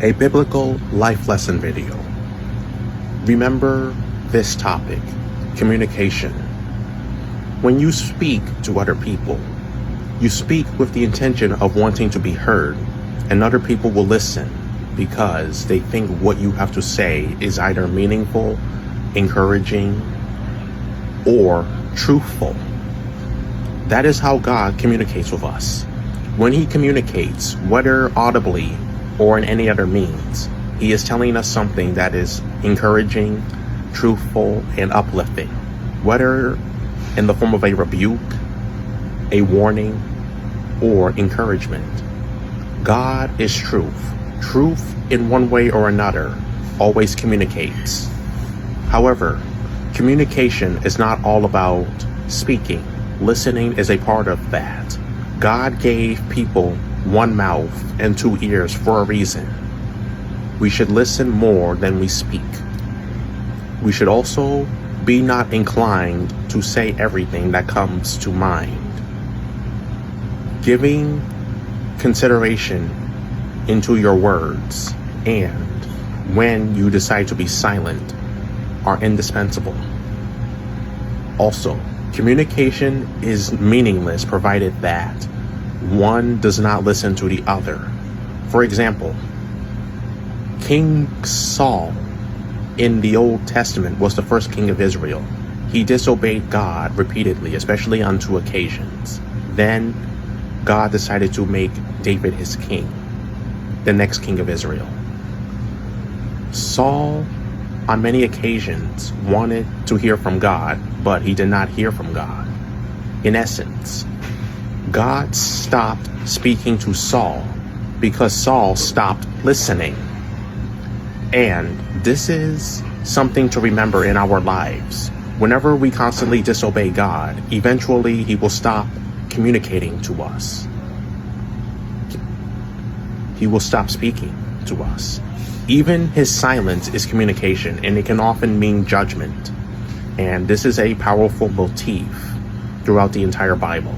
A biblical life lesson video. Remember this topic, communication. When you speak to other people, you speak with the intention of wanting to be heard, and other people will listen because they think what you have to say is either meaningful, encouraging, or truthful. That is how God communicates with us. When He communicates, whether audibly or in any other means, He is telling us something that is encouraging, truthful, and uplifting, whether in the form of a rebuke, a warning, or encouragement. God is truth. Truth, in one way or another, always communicates. However, communication is not all about speaking. Listening is a part of that. God gave people one mouth and two ears for a reason. We should listen more than we speak. We should also be not inclined to say everything that comes to mind. Giving consideration into your words and when you decide to be silent are indispensable. Also, communication is meaningless provided that one does not listen to the other. For example, King Saul in the Old Testament was the first king of Israel. He disobeyed God repeatedly, especially on two occasions. Then God decided to make David his king, the next king of Israel. Saul, on many occasions, wanted to hear from God, but he did not hear from God. In essence, God stopped speaking to Saul because Saul stopped listening. And this is something to remember in our lives. Whenever we constantly disobey God, eventually He will stop communicating to us. He will stop speaking to us. Even His silence is communication, and it can often mean judgment. And this is a powerful motif throughout the entire Bible.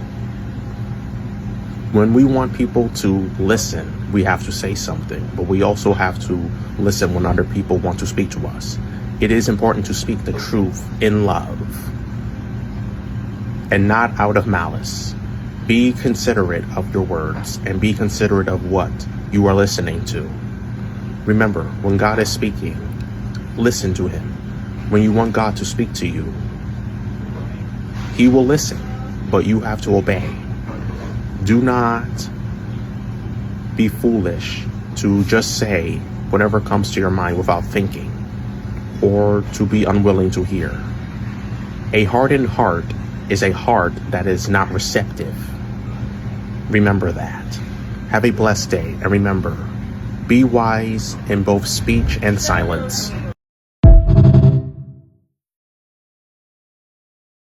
When we want people to listen, we have to say something, but we also have to listen when other people want to speak to us. It is important to speak the truth in love and not out of malice. Be considerate of your words and be considerate of what you are listening to. Remember, when God is speaking, listen to Him. When you want God to speak to you, He will listen, but you have to obey. Do not be foolish to just say whatever comes to your mind without thinking, or to be unwilling to hear. A hardened heart is a heart that is not receptive. Remember that. Have a blessed day, and remember, be wise in both speech and silence.